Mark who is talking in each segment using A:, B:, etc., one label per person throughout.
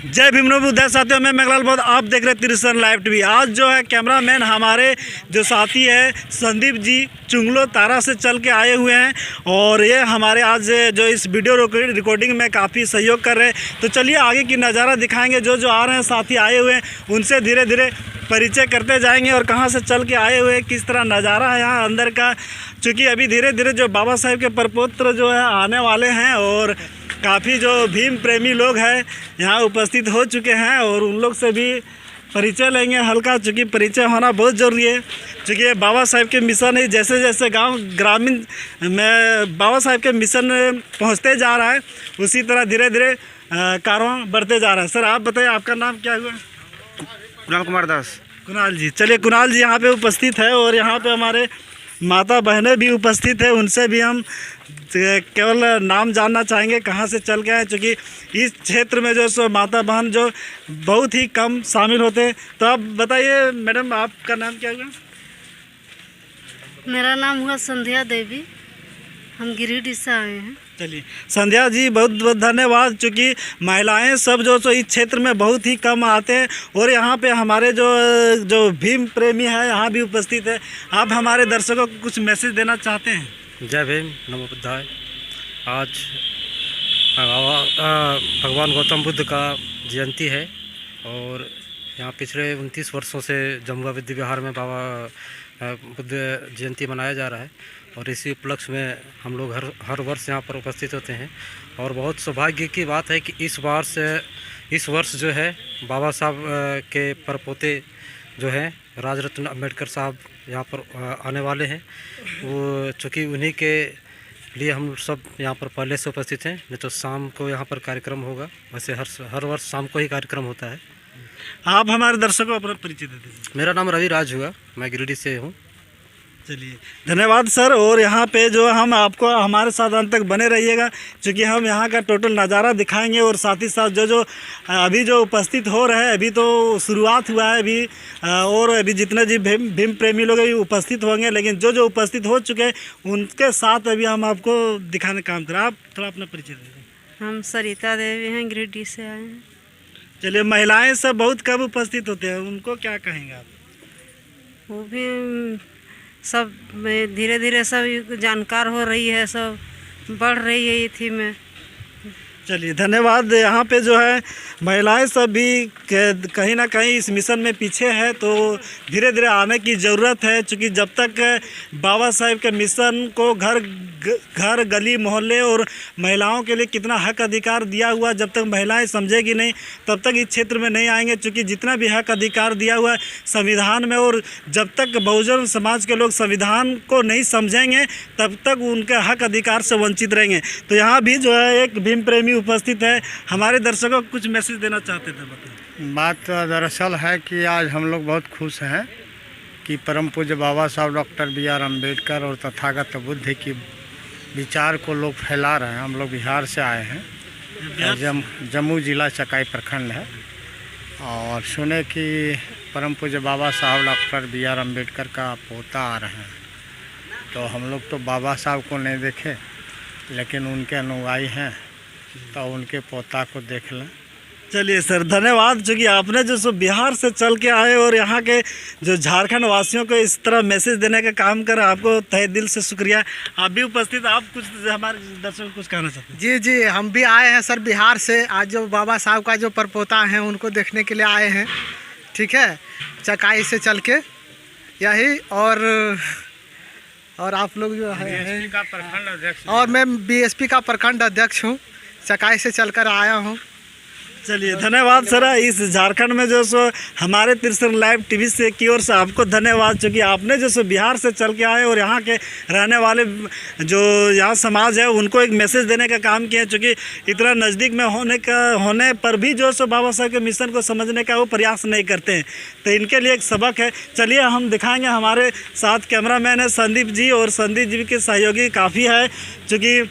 A: जय भीम उदय साथियों, मैं मेघलाल बहुत आप देख रहे तिरसन लाइव टीवी। आज जो है कैमरामैन हमारे जो साथी है संदीप जी चुंगलो तारा से चल के आए हुए हैं और ये हमारे आज जो इस वीडियो रिकॉर्डिंग में काफ़ी सहयोग कर रहे हैं। तो चलिए आगे की नज़ारा दिखाएंगे। जो जो आ रहे हैं साथी आए हुए हैं उनसे धीरे धीरे परिचय करते जाएंगे और कहाँ से चल के आए हुए किस तरह नज़ारा है यहाँ अंदर का। चूँकि अभी धीरे धीरे जो बाबा साहेब के प्रपौत्र जो है आने वाले हैं और काफ़ी जो भीम प्रेमी लोग हैं यहाँ उपस्थित हो चुके हैं और उन लोग से भी परिचय लेंगे हल्का, चूँकि परिचय होना बहुत ज़रूरी है। चूँकि बाबा साहेब के मिशन है, जैसे जैसे गांव ग्रामीण में बाबा साहेब के मिशन पहुंचते जा रहा है उसी तरह धीरे धीरे कारवां बढ़ते जा रहा है। सर आप बताइए आपका नाम क्या हुआ?
B: कुणाल कुमार दास।
A: कुणाल जी, चलिए कुणाल जी यहाँ पे उपस्थित है और यहाँ पे हमारे माता बहनें भी उपस्थित है। उनसे भी हम केवल नाम जानना चाहेंगे कहाँ से चल के आए, क्योंकि इस क्षेत्र में जो सो माता बहन जो बहुत ही कम शामिल होते हैं। तो आप बताइए मैडम आपका नाम क्या हुआ?
C: मेरा नाम हुआ संध्या देवी, हम गिरिडीह से आए हैं।
A: चलिए संध्या जी बहुत बहुत धन्यवाद। चूँकि महिलाएं सब जो सो इस क्षेत्र में बहुत ही कम आते हैं और यहाँ पे हमारे जो भीम प्रेमी है यहाँ भी उपस्थित है। आप हमारे दर्शकों को कुछ मैसेज देना चाहते हैं?
B: जय भीम, नमो बुद्धाय। आज भगवान गौतम बुद्ध का जयंती है और यहाँ पिछले 29 वर्षों से जमुआ विद्या विहार में बाबा बुद्ध जयंती मनाया जा रहा है और इसी उपलक्ष्य में हम लोग हर वर्ष यहाँ पर उपस्थित होते हैं। और बहुत सौभाग्य की बात है कि इस वर्ष जो है बाबा साहब के परपोते जो हैं राजरत्न अम्बेडकर साहब यहाँ पर आने वाले हैं। वो चूँकि उन्हीं के लिए हम सब यहाँ पर पहले से उपस्थित हैं, नहीं तो शाम को यहाँ पर कार्यक्रम होगा। वैसे हर वर्ष शाम को ही कार्यक्रम होता है।
A: आप हमारे दर्शकों को अपना परिचय दे दीजिए।
B: मेरा नाम रवि राज हुआ, मैं गिरिडीह से हूँ।
A: चलिए धन्यवाद सर। और यहाँ पे जो हम आपको हमारे साथ अंत तक बने रहिएगा, क्योंकि हम यहाँ का टोटल नज़ारा दिखाएंगे और साथ ही साथ जो अभी जो उपस्थित हो रहे हैं, अभी तो शुरुआत हुआ है अभी और अभी जितने जी भीम प्रेमी लोग अभी उपस्थित होंगे, लेकिन जो उपस्थित हो चुके हैं उनके साथ अभी हम आपको दिखाने का काम करें। आप थोड़ा अपना परिचय दीजिए।
C: हम सरिता देवी हैं, गिरिडीह से आए हैं।
A: चलिए महिलाएँ सब बहुत कम उपस्थित होते हैं, उनको क्या कहेंगे आप?
C: वो भी सब में धीरे धीरे सब जानकार हो रही है, सब बढ़ रही है ये थी में।
A: चलिए धन्यवाद। यहाँ पे जो है महिलाएं सब भी कहीं ना कहीं इस मिशन में पीछे है, तो धीरे धीरे आने की ज़रूरत है। क्योंकि जब तक बाबा साहेब के मिशन को घर गली मोहल्ले और महिलाओं के लिए कितना हक अधिकार दिया हुआ, जब तक महिलाएं समझेगी नहीं तब तक इस क्षेत्र में नहीं आएंगे। क्योंकि जितना भी हक अधिकार दिया हुआ है संविधान में, और जब तक बहुजन समाज के लोग संविधान को नहीं समझेंगे तब तक उनके हक अधिकार से वंचित रहेंगे। तो यहाँ भी जो है एक भीम प्रेमी उपस्थित है, हमारे दर्शकों को कुछ मैसेज देना चाहते थे। बताइए।
D: बात दरअसल है कि आज हम लोग बहुत खुश हैं कि परम पूज्य बाबा साहब डॉक्टर B.R. अम्बेडकर और तथागत बुद्ध की विचार को लोग फैला रहे हैं। हम लोग बिहार से आए हैं, जम्मू जिला चकाई प्रखंड है, और सुने कि परम पूज्य बाबा साहब डॉक्टर B.R. अम्बेडकर का पोता आ रहे हैं। तो हम लोग तो बाबा साहब को नहीं देखे, लेकिन उनके अनुयायी हैं, तो उनके पोता को देख लें।
A: चलिए सर धन्यवाद। चूँकि आपने जो सो बिहार से चल के आए और यहाँ के जो झारखंड वासियों को इस तरह मैसेज देने का काम कर, आपको तहे दिल से शुक्रिया। आप भी उपस्थित, आप कुछ हमारे दर्शकों को कुछ कहना चाहते हैं?
E: जी जी, हम भी आए हैं सर बिहार से। आज जो बाबा साहब का जो परपोता हैं उनको देखने के लिए आए हैं, ठीक है, चकाई से चल के यही। और आप लोग जो है
D: का प्रखंड अध्यक्ष,
E: और मैं BSP का प्रखंड अध्यक्ष हूँ, चकाई से चलकर आया हूँ।
A: चलिए धन्यवाद सर। इस झारखंड में जो सो हमारे तिरसन लाइव टीवी से की ओर से आपको धन्यवाद, क्योंकि आपने जो सो बिहार से चल के आए और यहाँ के रहने वाले जो यहाँ समाज है उनको एक मैसेज देने का काम किया। क्योंकि इतना नज़दीक में होने पर भी जो सो बाबा साहब के मिशन को समझने का वो प्रयास नहीं करते हैं, तो इनके लिए एक सबक है। चलिए हम दिखाएँगे, हमारे साथ कैमरामैन है संदीप जी और संदीप जी के सहयोगी काफ़ी है। चूँकि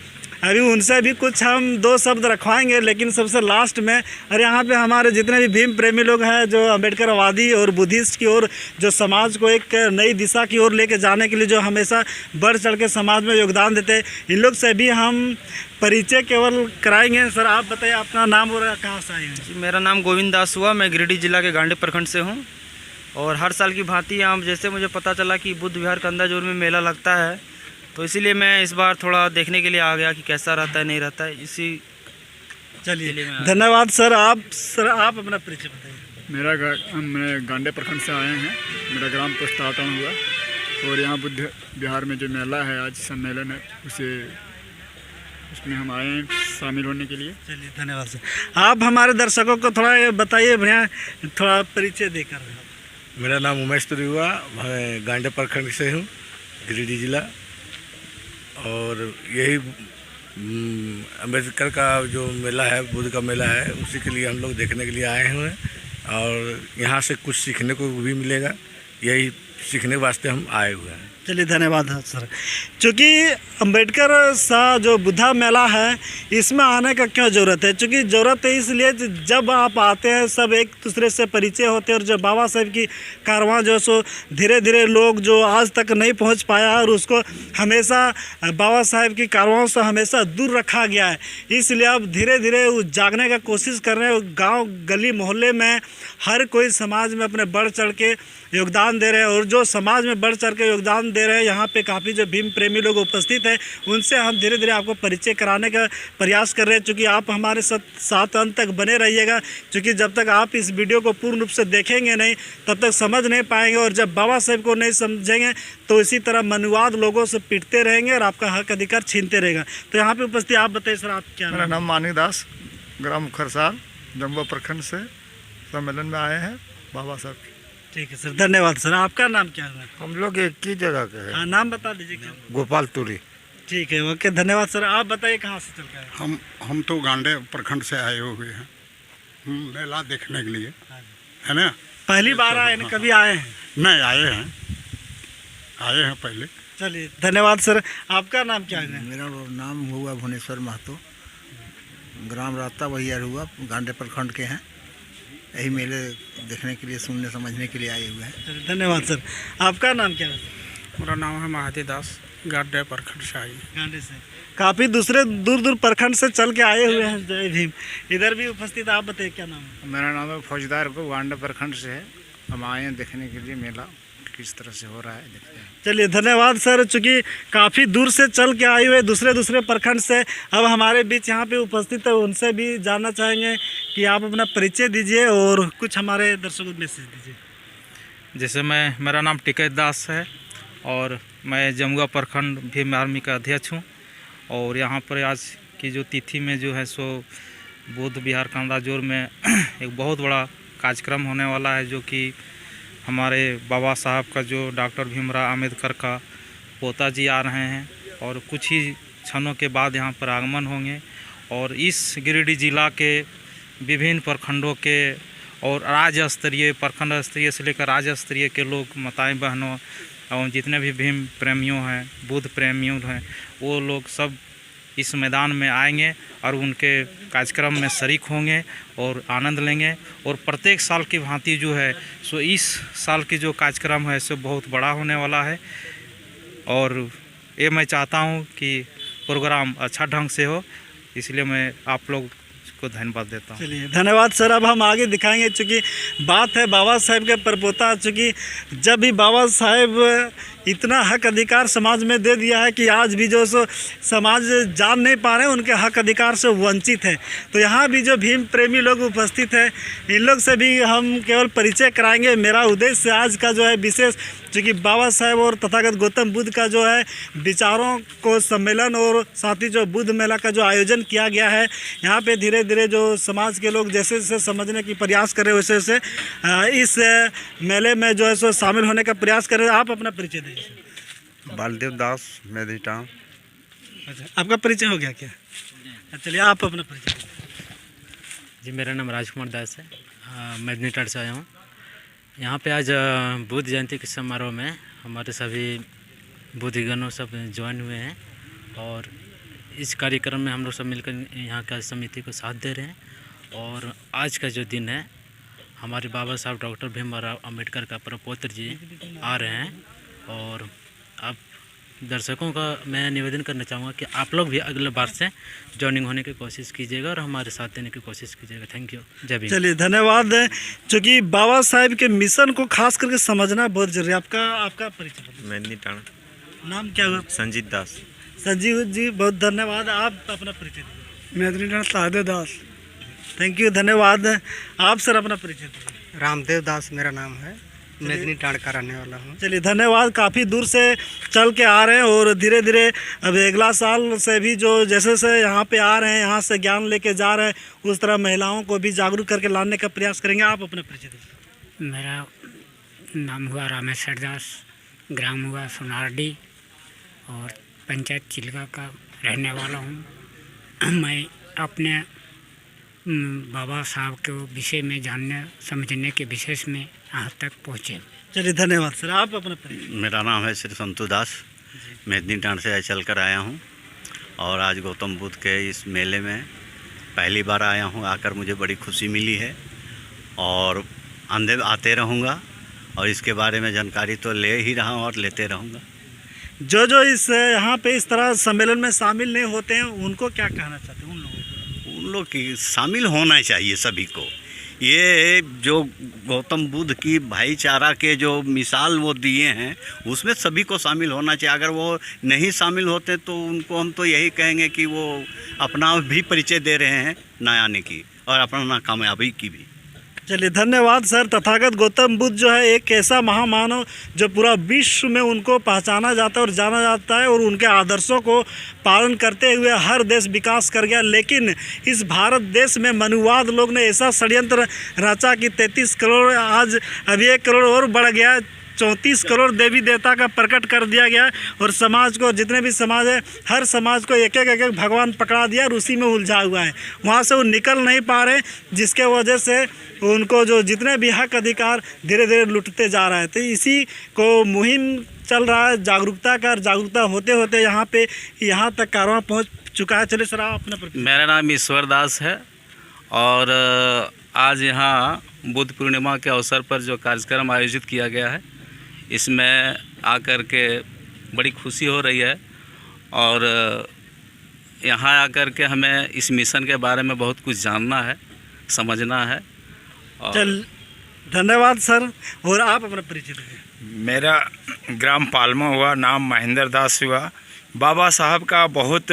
A: अभी उनसे भी कुछ हम 2 शब्द रखवाएंगे, लेकिन सबसे लास्ट में और यहाँ पे हमारे जितने भी भीम प्रेमी लोग हैं जो अम्बेडकरवादी और बुद्धिस्ट की ओर जो समाज को एक नई दिशा की ओर लेके जाने के लिए जो हमेशा बढ़ चढ़ के समाज में योगदान देते हैं, इन लोग से भी हम परिचय केवल कराएंगे। सर आप बताइए अपना नाम और कहाँ से आए हैं?
F: मेरा नाम गोविंद दास हुआ, मैं गिरिडीह जिला के गांडे प्रखंड से हूँ। और हर साल की भांति यहाँ जैसे मुझे पता चला कि बुद्ध विहार कंदाजोर में मेला लगता है, तो इसीलिए मैं इस बार थोड़ा देखने के लिए आ गया कि कैसा रहता है नहीं रहता है। इसी
A: चलिए धन्यवाद सर। आप अपना परिचय बताइए।
G: मैं गांडे प्रखंड से आए हैं, मेरा ग्राम पोस्ट आटन हुआ और यहाँ बुद्ध विहार में जो मेला है आज सम्मेलन है उसमें हम आए हैं शामिल होने के लिए।
A: चलिए धन्यवाद सर। आप हमारे दर्शकों को थोड़ा बताइए भैया, थोड़ा परिचय देकर।
H: मेरा नाम उमेश तुरी हुआ, मैं गांडे प्रखंड से हूँ, गिरिडीह जिला। और यही अम्बेडकर का जो मेला है, बुद्ध का मेला है, उसी के लिए हम लोग देखने के लिए आए हुए हैं और यहाँ से कुछ सीखने को भी मिलेगा, यही सीखने वास्ते हम आए हुए हैं।
A: चलिए धन्यवाद सर। चूँकि अम्बेडकर सा जो बुद्धा मेला है इसमें आने का क्यों ज़रूरत है? चूँकि ज़रूरत है इसलिए जब आप आते हैं सब एक दूसरे से परिचय होते हैं और जब बाबा साहब की कारवां जो सो धीरे धीरे लोग जो आज तक नहीं पहुंच पाया और उसको हमेशा बाबा साहब की कारवां से हमेशा दूर रखा गया है, इसलिए अब धीरे धीरे जागने का कोशिश कर रहे हैं। गाँव गली मोहल्ले में हर कोई समाज में अपने बढ़ चढ़ के योगदान दे रहे हैं और जो समाज में बढ़ चढ़ के योगदान दे रहे हैं, यहाँ पे काफ़ी जो भीम प्रेमी लोग उपस्थित हैं उनसे हम धीरे धीरे आपको परिचय कराने का प्रयास कर रहे हैं। चूँकि आप हमारे साथ अंत तक बने रहिएगा, क्योंकि जब तक आप इस वीडियो को पूर्ण रूप से देखेंगे नहीं तब तक समझ नहीं पाएंगे और जब बाबा साहब को नहीं समझेंगे तो इसी तरह मनुवाद लोगों से पिटते रहेंगे और आपका हक अधिकार छीनते रहेगा। तो यहाँ पर उपस्थित आप बताइए सर, आप क्या?
G: मेरा नाम मानी दास, ग्राम खरसाल, जम्बो प्रखंड से सम्मेलन में आए हैं बाबा साहब।
A: ठीक है सर, धन्यवाद सर। आपका नाम क्या है?
H: हम लोग एक ही जगह के हैं।
A: हाँ, नाम बता दीजिए क्या?
H: गोपाल तुरी।
A: ठीक है, ओके, धन्यवाद सर। आप बताइए कहाँ से चल के आए?
I: हम तो गांडे प्रखंड से आए हुए हैं मेला देखने के लिए, है ना।
A: पहली बार आए ना, कभी आए हैं?
I: नहीं, आए हैं पहले।
A: चलिए धन्यवाद सर। आपका नाम क्या है?
J: मेरा नाम हुआ भुवनेश्वर महतो, ग्राम रास्ता बहियार हुआ, गांडे प्रखंड के हैं। यही मेले देखने के लिए, सुनने समझने के लिए आए हुए हैं।
A: धन्यवाद सर। आपका नाम क्या है?
E: मेरा नाम है महादी दास, गांडे प्रखंड से आई।
A: गांडे से काफ़ी दूसरे दूर दूर प्रखंड से चल के आए हुए हैं। जय भीम। इधर भी उपस्थित, आप बताइए क्या नाम है?
D: मेरा नाम है फौजदार को, गांडे प्रखंड से है। हम आए हैं देखने के लिए मेला किस तरह से हो रहा है, देखते हैं।
A: चलिए धन्यवाद सर। चूँकि काफ़ी दूर से चल के आए हुए दूसरे प्रखंड से अब हमारे बीच यहाँ पे उपस्थित है, उनसे भी जानना चाहेंगे कि आप अपना परिचय दीजिए और कुछ हमारे दर्शकों को मैसेज दीजिए।
B: जैसे मेरा नाम टिकैत दास है और मैं जमुआ प्रखंड भीम आर्मी का अध्यक्ष हूँ। और यहाँ पर आज की जो तिथि में जो है सो बुद्ध विहार कंदाजोर में एक बहुत बड़ा कार्यक्रम होने वाला है, जो कि हमारे बाबा साहब का जो डॉक्टर भीमराव अम्बेडकर का पोता जी आ रहे हैं और कुछ ही क्षणों के बाद यहाँ पर आगमन होंगे। और इस गिरिडीह जिला के विभिन्न प्रखंडों के और राज्य स्तरीय, प्रखंड स्तरीय से लेकर राज्य स्तरीय के लोग, माताएं बहनों और जितने भी भीम प्रेमियों हैं, बुद्ध प्रेमियों हैं, वो लोग सब इस मैदान में आएंगे और उनके कार्यक्रम में शरीक होंगे और आनंद लेंगे। और प्रत्येक साल की भांति जो है सो इस साल की जो कार्यक्रम है सो बहुत बड़ा होने वाला है और ये मैं चाहता हूँ कि प्रोग्राम अच्छा ढंग से हो, इसलिए मैं आप लोग को धन्यवाद देता हूँ।
A: चलिए धन्यवाद सर। अब हम आगे दिखाएंगे, चूँकि बात है बाबा साहेब के परपोता। चूँकि जब भी बाबा साहेब इतना हक अधिकार समाज में दे दिया है कि आज भी जो सो समाज जान नहीं पा रहे हैं, उनके हक अधिकार से वंचित है। तो यहाँ भी जो भीम प्रेमी लोग उपस्थित हैं, इन लोग से भी हम केवल परिचय कराएंगे। मेरा उद्देश्य आज का जो है विशेष, चूँकि बाबा साहेब और तथागत गौतम बुद्ध का जो है विचारों को सम्मेलन और साथ ही जो बुद्ध मेला का जो आयोजन किया गया है, यहाँ पे धीरे धीरे जो समाज के लोग जैसे जैसे समझने की प्रयास कर रहे हैं वैसे वैसे इस मेले में जो है सो शामिल होने का प्रयास कर रहे हैं। आप अपना परिचय दीजिए।
H: बालदेव दास, मेदिटाऊँ।
A: अच्छा, आपका परिचय हो गया क्या? चलिए आप अपना परिचय दीजिए।
K: जी, मेरा नाम राजकुमार दास है, मेदिनीटाट से आया हूँ। यहाँ पे आज बुद्ध जयंती के समारोह में हमारे सभी बुद्धिगणों सब ज्वाइन हुए हैं और इस कार्यक्रम में हम लोग सब मिलकर यहाँ का समिति को साथ दे रहे हैं। और आज का जो दिन है, हमारे बाबा साहब डॉक्टर भीमराव अंबेडकर का प्रपौत्र जी आ रहे हैं। और आप दर्शकों का मैं निवेदन करना चाहूँगा कि आप लोग भी अगले बार से ज्वाइनिंग होने की कोशिश कीजिएगा और हमारे साथ देने की कोशिश कीजिएगा। Thank you. जय भीम।
A: चलिए धन्यवाद। चूँकि बाबा साहब के मिशन को खास करके समझना बहुत जरूरी है। आपका परिचय
L: मेदनी टाणा।
A: नाम क्या हुआ?
L: संजीत दास।
A: संजीव जी बहुत धन्यवाद। आप अपना परिचय दीजिए।
D: मेदनी टाणा साहदेव दास।
A: थैंक यू, धन्यवाद। आप सर अपना परिचय दीजिए।
E: रामदेव दास मेरा नाम है, मेदनी टाण का रहने वाला हूँ।
A: चलिए धन्यवाद। काफ़ी दूर से चल के आ रहे हैं और धीरे धीरे अब अगला साल से भी जो जैसे से यहाँ पे आ रहे हैं, यहाँ से ज्ञान लेके जा रहे हैं, उस तरह महिलाओं को भी जागरूक करके लाने का प्रयास करेंगे। आप अपना परिचय दीजिए।
M: मेरा नाम हुआ रामेश्वर दास, ग्राम हुआ सोनारडी और पंचायत चिल्का का रहने वाला हूँ। मैं अपने बाबा साहब के विषय में जानने समझने के विशेष में यहाँ तक पहुँचे।
A: चलिए धन्यवाद सर। आप अपना परिचय।
N: मेरा नाम है श्री संतु दास, मेदनी टाण से चल कर आया हूँ और आज गौतम बुद्ध के इस मेले में पहली बार आया हूँ। आकर मुझे बड़ी खुशी मिली है और आते रहूँगा और इसके बारे में जानकारी तो ले ही रहा हूँ और लेते रहूँगा।
A: जो इस यहाँ पे इस तरह सम्मेलन में शामिल नहीं होते हैं, उनको क्या कहना चाहते हैं?
N: उन लोग की शामिल होना चाहिए सभी को। ये जो गौतम बुद्ध की भाईचारा के जो मिसाल वो दिए हैं, उसमें सभी को शामिल होना चाहिए। अगर वो नहीं शामिल होते तो उनको हम तो यही कहेंगे कि वो अपना भी परिचय दे रहे हैं ना आने की और अपना नाकामयाबी की भी।
A: चलिए धन्यवाद सर। तथागत गौतम बुद्ध जो है एक ऐसा महामानव जो पूरा विश्व में उनको पहचाना जाता है और जाना जाता है और उनके आदर्शों को पालन करते हुए हर देश विकास कर गया। लेकिन इस भारत देश में मनुवाद लोग ने ऐसा षड्यंत्र रचा कि 33 करोड़ आज अभी 1 करोड़ और बढ़ गया, 34 करोड़ देवी देवता का प्रकट कर दिया गया और समाज को, जितने भी समाज है, हर समाज को एक एक भगवान पकड़ा दिया और उसी में उलझा हुआ है। वहाँ से वो निकल नहीं पा रहे, जिसके वजह से उनको जो जितने भी हक अधिकार धीरे धीरे लुटते जा रहा है। तो इसी को मुहिम चल रहा है जागरूकता का। जागरूकता होते होते यहाँ तक कारवां पहुँच चुका है। चलिए सर आप अपना।
O: मेरा नाम ईश्वर दास है और आज यहाँ बुद्ध पूर्णिमा के अवसर पर जो कार्यक्रम आयोजित किया गया है, इसमें आकर के बड़ी खुशी हो रही है और यहाँ आकर के हमें इस मिशन के बारे में बहुत कुछ जानना है, समझना है।
A: चल धन्यवाद सर। और आप अपना परिचय दीजिए।
P: मेरा ग्राम पालमा हुआ, नाम महेंद्र दास हुआ। बाबा साहब का बहुत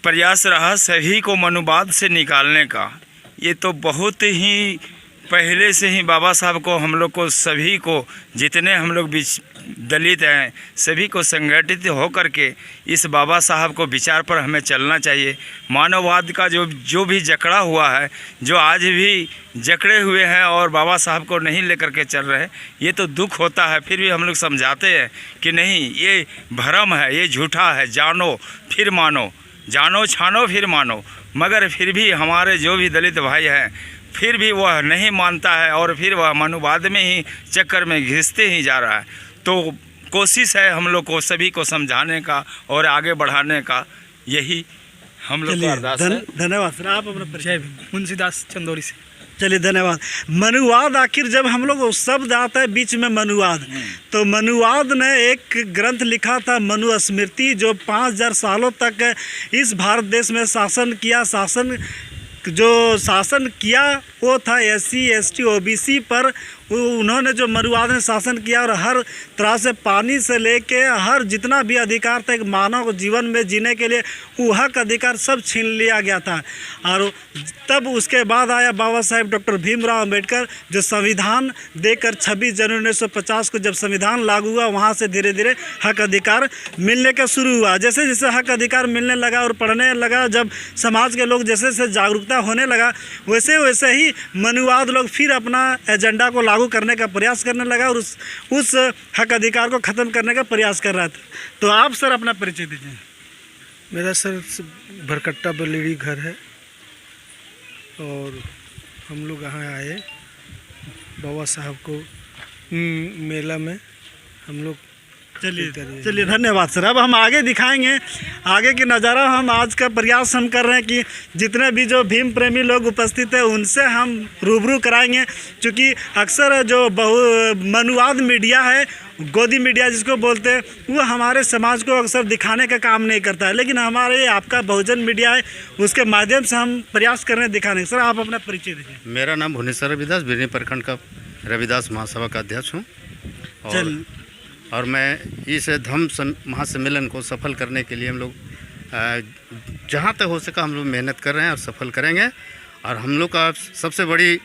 P: प्रयास रहा सभी को मनुवाद से निकालने का। ये तो बहुत ही पहले से ही बाबा साहब को हम लोग को सभी को, जितने हम लोग दलित हैं, सभी को संगठित होकर के इस बाबा साहब को विचार पर हमें चलना चाहिए। मानववाद का जो भी जकड़ा हुआ है, जो आज भी जकड़े हुए हैं और बाबा साहब को नहीं लेकर के चल रहे, ये तो दुख होता है। फिर भी हम लोग समझाते हैं कि नहीं, ये भ्रम है, ये झूठा है, जानो फिर मानो, जानो छानो फिर मानो। मगर फिर भी हमारे जो भी दलित भाई हैं, फिर भी वह नहीं मानता है और फिर वह मनुवाद में ही चक्कर में घिसते ही जा रहा है। तो कोशिश है हम लोग को सभी को समझाने का और आगे बढ़ाने का, यही हम लोग का अरदास है।
A: धन्यवाद सर। आप अपना परिचय।
E: मुंशीदास चंदौरी से।
A: चलिए धन्यवाद। मनुवाद, आखिर जब हम लोग शब्द आता है बीच में मनुवाद, तो मनुवाद ने एक ग्रंथ लिखा था मनुस्मृति, जो 5000 सालों तक इस भारत देश में शासन किया वो था SC ST OBC पर। उन्होंने जो मनुवाद ने शासन किया और हर तरह से पानी से लेके हर जितना भी अधिकार था एक मानव को जीवन में जीने के लिए, वो हक अधिकार सब छीन लिया गया था। और तब उसके बाद आया बाबा साहेब डॉक्टर भीमराव अंबेडकर, जो संविधान देकर 26 जनवरी 1950 को जब संविधान लागू हुआ, वहाँ से धीरे धीरे हक अधिकार मिलने का शुरू हुआ। जैसे जैसे हक अधिकार मिलने लगा और पढ़ने लगा, जब समाज के लोग जैसे जैसे जागरूकता होने लगा, वैसे वैसे ही मनुवाद लोग फिर अपना एजेंडा को लागू करने का प्रयास करने लगा और उस हक अधिकार को ख़त्म करने का प्रयास कर रहा था। तो आप सर अपना परिचय दीजिए।
E: मेरा सर भरकट्टा बलेड़ी घर है और हम लोग यहाँ आए बाबा साहब को मेला में हम लोग
A: चलिए धन्यवाद सर। अब हम आगे दिखाएंगे आगे के नज़ारा। हम आज का प्रयास हम कर रहे हैं कि जितने भी जो भीम प्रेमी लोग उपस्थित हैं उनसे हम रूबरू कराएंगे, क्योंकि अक्सर जो मनुवाद मीडिया है, गोदी मीडिया जिसको बोलते हैं, वो हमारे समाज को अक्सर दिखाने का काम नहीं करता है, लेकिन हमारे आपका बहुजन मीडिया है, उसके माध्यम से हम प्रयास कर रहे हैं दिखाने। सर आप अपना परिचय दीजिए।
L: मेरा नाम भुवनेश्वर रविदास, बिरनी प्रखंड का रविदास महासभा का अध्यक्ष हूँ और मैं इस धम्म महासम्मेलन को सफल करने के लिए हम लोग जहाँ तक हो सका हम लोग मेहनत कर रहे हैं और सफल करेंगे। और हम लोग का सबसे बड़ी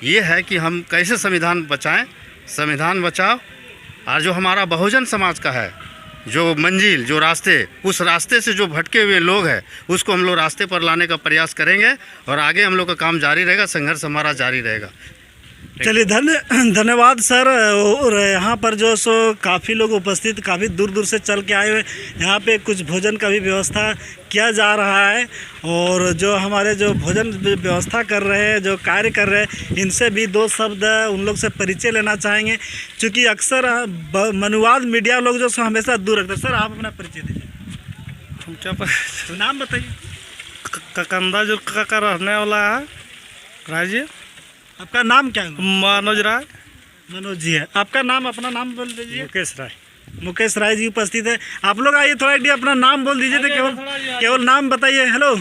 L: ये है कि हम कैसे संविधान बचाएं, संविधान बचाओ, और जो हमारा बहुजन समाज का है जो मंजिल, जो रास्ते, उस रास्ते से जो भटके हुए लोग हैं उसको हम लोग रास्ते पर लाने का प्रयास करेंगे और आगे हम लोग का काम जारी रहेगा, संघर्ष हमारा जारी रहेगा।
A: चलिए धन्यवाद सर। और यहाँ पर जो सो काफ़ी लोग उपस्थित, काफ़ी दूर दूर से चल के आए हुए, यहाँ पे कुछ भोजन का भी व्यवस्था किया जा रहा है। और जो हमारे जो भोजन व्यवस्था कर रहे हैं, जो कार्य कर रहे हैं, इनसे भी दो शब्द उन लोग से परिचय लेना चाहेंगे, क्योंकि अक्सर मनुवाद मीडिया लोग जो सो हमेशा दूर रखते हैं। सर आप अपना परिचय दीजिए। नाम बताइए।
Q: कंदा जो का रहने वाला है राज्य।
A: आपका नाम क्या है?
Q: मनोज राय।
A: मनोज जी है आपका नाम, अपना नाम बोल दीजिए।
Q: मुकेश राय।
A: मुकेश राय जी उपस्थित है। आप लोग आइए थोड़ा अपना नाम बोल दीजिए, तो केवल नाम बताइए। हेलो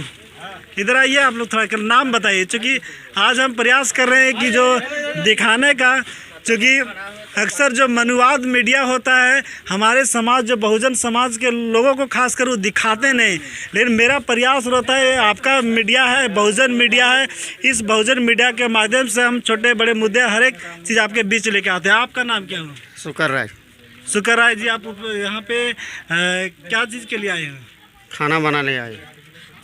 A: इधर आइए, आप लोग थोड़ा नाम बताइए, क्योंकि आज हम प्रयास कर रहे हैं कि जो दिखाने का, क्योंकि अक्सर जो मनुवाद मीडिया होता है हमारे समाज, जो बहुजन समाज के लोगों को खासकर वो दिखाते नहीं, लेकिन मेरा प्रयास रहता है, आपका मीडिया है, बहुजन मीडिया है, इस बहुजन मीडिया के माध्यम से हम छोटे बड़े मुद्दे हर एक चीज़ आपके बीच लेके आते हैं। आपका नाम क्या है?
D: शुक्र राय।
A: शुक्र राय जी, आप यहाँ पे क्या चीज़ के लिए आए हैं?
D: खाना बनाने आए।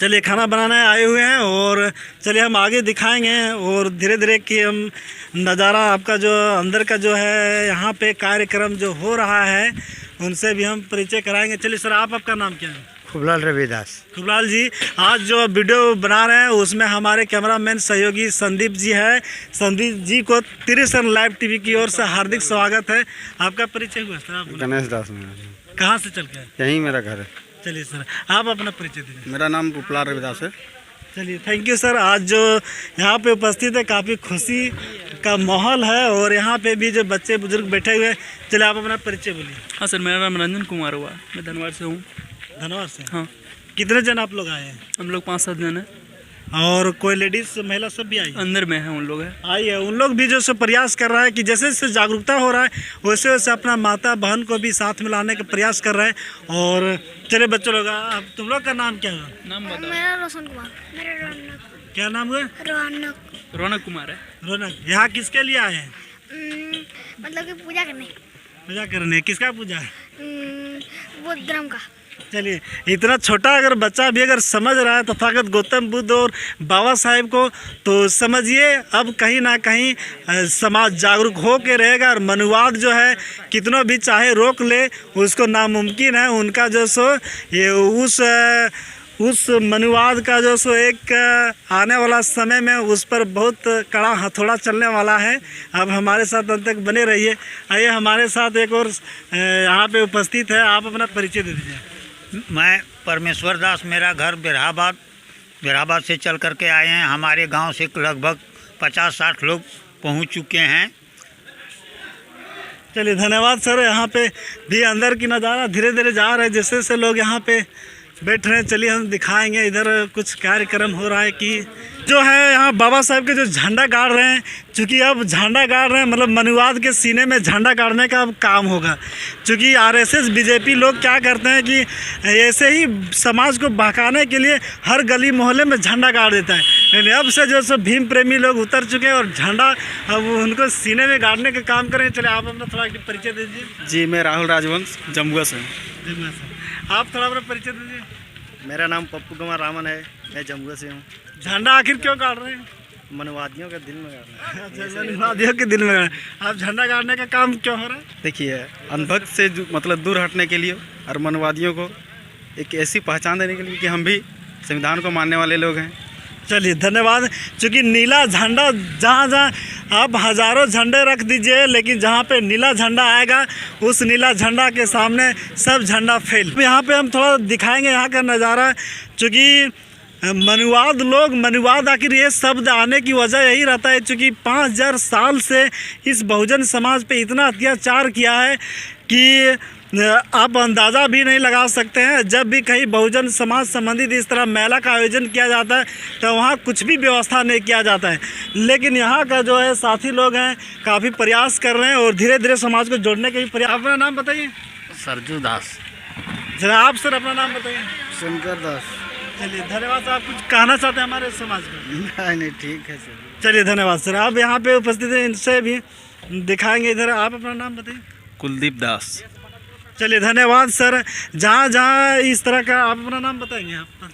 A: चलिए खाना बनाने आए हुए हैं, और चलिए हम आगे दिखाएंगे और धीरे धीरे कि हम नज़ारा आपका जो अंदर का जो है यहाँ पे कार्यक्रम जो हो रहा है उनसे भी हम परिचय कराएंगे। चलिए सर आपका नाम क्या है?
D: खुबलाल रविदास।
A: खुबलाल जी, आज जो वीडियो बना रहे हैं उसमें हमारे कैमरामैन सहयोगी संदीप जी है। संदीप जी को तिरसन लाइव टीवी की ओर से हार्दिक स्वागत है। आपका परिचय हुआ सर? आप
R: गणेश दास।
A: कहाँ से चल के?
R: यहीं मेरा घर है।
A: चलिए सर आप अपना परिचय दीजिए।
R: मेरा नाम उपलाल रविदास है।
A: चलिए थैंक यू सर। आज जो यहाँ पे उपस्थित है काफ़ी खुशी का माहौल है, और यहाँ पे भी जो बच्चे बुजुर्ग बैठे हुए हैं। चलिए आप अपना परिचय बोलिए।
S: हाँ सर, मेरा नाम रंजन कुमार हुआ, मैं धनवार से हूँ।
A: धनवार से?
S: हाँ।
A: कितने जन आप लोग आए हैं?
S: हम लोग 5-7 जन हैं।
A: और कोई लेडीज महिला सब भी आई?
S: अंदर में है उन लोग है।
A: आई है, उन लोग भी जो सो प्रयास कर रहा है कि जैसे जैसे जागरूकता हो रहा है वैसे वैसे अपना माता बहन को भी साथ में लाने का प्रयास कर रहे हैं। और चले बच्चों लोग, अब तुम लोग का नाम क्या है?
T: नाम बताओ। मेरा रोशन कुमार। मेरा रौनक।
A: क्या नाम हुआ?
T: रौनक।
S: रौनक कुमार है।
A: रौनक, यहाँ किसके लिए आए हैं?
T: मतलब कि पूजा करने।
A: पूजा करने? किसका पूजा?
T: बुद्ध धर्म का।
A: चलिए, इतना छोटा अगर बच्चा भी अगर समझ रहा है तथागत गौतम बुद्ध और बाबा साहेब को, तो समझिए अब कहीं ना कहीं समाज जागरूक हो के रहेगा। और मनुवाद जो है कितना भी चाहे रोक ले उसको नामुमकिन है। उनका जो सो ये उस मनुवाद का जो सो एक आने वाला समय में उस पर बहुत कड़ा हथौड़ा चलने वाला है। अब हमारे साथ अंत तक बने रहिए। आइए हमारे साथ एक और यहाँ पे उपस्थित है, आप अपना परिचय दे दीजिए।
U: मैं परमेश्वर दास, मेरा घर बिरहाबाद से चल करके आए हैं। हमारे गांव से लगभग 50-60 लोग पहुंच चुके हैं।
A: चलिए धन्यवाद सर। यहाँ पे भी अंदर की नज़ारा धीरे धीरे जा रहे हैं, जैसे जैसे लोग यहाँ पे बैठ रहे हैं। चलिए हम दिखाएंगे, इधर कुछ कार्यक्रम हो रहा है कि जो है यहाँ बाबा साहब के जो झंडा गाड़ रहे हैं। चूँकि अब झंडा गाड़ रहे हैं मतलब मनुवाद के सीने में झंडा गाड़ने का अब काम होगा। चूँकि आरएसएस बीजेपी लोग क्या करते हैं कि ऐसे ही समाज को बहकाने के लिए हर गली मोहल्ले में झंडा गाड़ देता है। लेकिन अब से जो सब भीम प्रेमी लोग उतर चुके हैं और झंडा अब उनको सीने में गाड़ने का काम करें। चले आप अपना थोड़ा परिचय दीजिए।
R: जी, मैं राहुल राजवंश, जम्मुआ से।
A: आप थोड़ा अपना परिचय दीजिए।
R: मेरा नाम पप्पू कुमार रामन है, मैं जम्मुआ से हूँ।
A: झंडा आखिर क्यों गाड़ रहे हैं?
R: मनवादियों के दिल में गाड़ना है।
A: मनवादियों के दिल में गाड़ना। आप झंडा गाड़ने का काम क्यों हो रहा है?
R: देखिए, अंधभक्त से मतलब दूर हटने के लिए और मनवादियों को एक ऐसी पहचान देने के लिए कि हम भी संविधान को मानने वाले लोग हैं।
A: चलिए धन्यवाद। चूँकि नीला झंडा जहाँ जहाँ आप हज़ारों झंडे रख दीजिए, लेकिन जहाँ पे नीला झंडा आएगा उस नीला झंडा के सामने सब झंडा फेल। यहाँ पे हम थोड़ा दिखाएंगे यहाँ का नज़ारा, चूँकि मनुवाद आखिर ये शब्द आने की वजह यही रहता है चूँकि 5000 साल से इस बहुजन समाज पे इतना अत्याचार किया है कि आप अंदाज़ा भी नहीं लगा सकते हैं। जब भी कहीं बहुजन समाज संबंधित इस तरह मेला का आयोजन किया जाता है तो वहाँ कुछ भी व्यवस्था नहीं किया जाता है, लेकिन यहाँ का जो है साथी लोग हैं काफ़ी प्रयास कर रहे हैं और धीरे धीरे समाज को जोड़ने के भी प्रयास। अपना नाम बताइए।
J: सरजू दास।
A: जरा आप सर अपना नाम बताइए।
J: शंकर दास।
A: चलिए धन्यवाद सर। आप कुछ कहना चाहते हैं हमारे समाज को?
J: नहीं ठीक है सर।
A: चलिए धन्यवाद सर। आप यहाँ पे उपस्थित हैं, इनसे भी दिखाएंगे। इधर आप अपना नाम बताइए।
O: कुलदीप दास।
A: चलिए धन्यवाद सर। जहाँ इस तरह का, आप अपना नाम बताएंगे? आप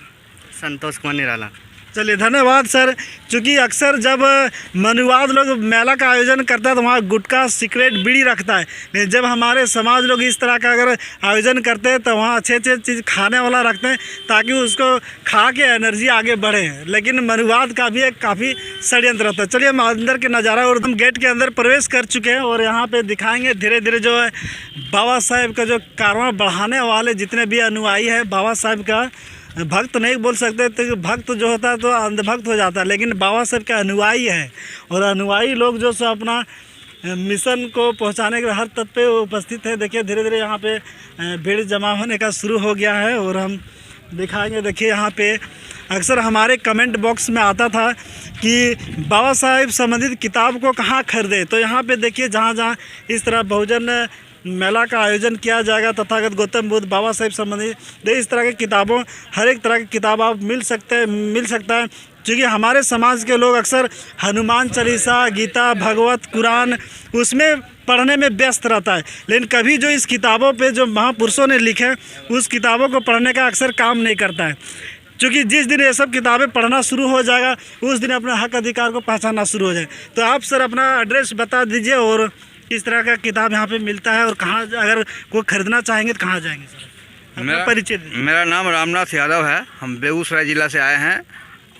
J: संतोष कुमार निराला।
A: चलिए धन्यवाद सर। चूँकि अक्सर जब मनुवाद लोग मेला का आयोजन करता है तो वहाँ गुटखा सिगरेट बीड़ी रखता है, लेकिन जब हमारे समाज लोग इस तरह का अगर आयोजन करते हैं तो वहाँ अच्छे चीज़ खाने वाला रखते हैं ताकि उसको खा के एनर्जी आगे बढ़े। लेकिन मनुवाद का भी एक काफ़ी षड्यंत्र रहता है। चलिए हम अंदर के नज़ारा, और हम गेट के अंदर प्रवेश कर चुके हैं और यहाँ पर दिखाएँगे धीरे धीरे जो है बाबा साहेब का जो कारवां बढ़ाने वाले जितने भी अनुयायी है, बाबा साहेब का भक्त नहीं बोल सकते, तो भक्त जो होता है तो अंधभक्त हो जाता है, लेकिन बाबा साहब के अनुयायी है और अनुयायी लोग जो सो अपना मिशन को पहुंचाने के हर तट पे उपस्थित है। देखिए धीरे धीरे यहाँ पे भीड़ जमा होने का शुरू हो गया है और हम दिखाएंगे। देखिए यहाँ पे अक्सर हमारे कमेंट बॉक्स में आता था कि बाबा साहेब संबंधित किताब को कहाँ खरीदे, तो यहाँ पे देखिए जहाँ जहाँ इस तरह बहुजन मेला का आयोजन किया जाएगा तथागत गौतम बुद्ध बाबा साहेब संबंधित इस तरह की किताबों, हर एक तरह की किताब आप मिल सकता है। क्योंकि हमारे समाज के लोग अक्सर हनुमान चालीसा, गीता, भगवत, कुरान उसमें पढ़ने में व्यस्त रहता है, लेकिन कभी जो इस किताबों पे जो महापुरुषों ने लिखे उस किताबों को पढ़ने का अक्सर काम नहीं करता है। क्योंकि जिस दिन ये सब किताबें पढ़ना शुरू हो जाएगा उस दिन अपने हक अधिकार को पहचानना शुरू हो जाए। तो आप सर अपना एड्रेस बता दीजिए और किस तरह का किताब यहाँ पे मिलता है और कहाँ, अगर कोई खरीदना चाहेंगे तो कहाँ जाएंगे सर? अपना परिचय दीजिए।
C: मेरा नाम रामनाथ यादव है। हम बेगूसराय ज़िला से आए हैं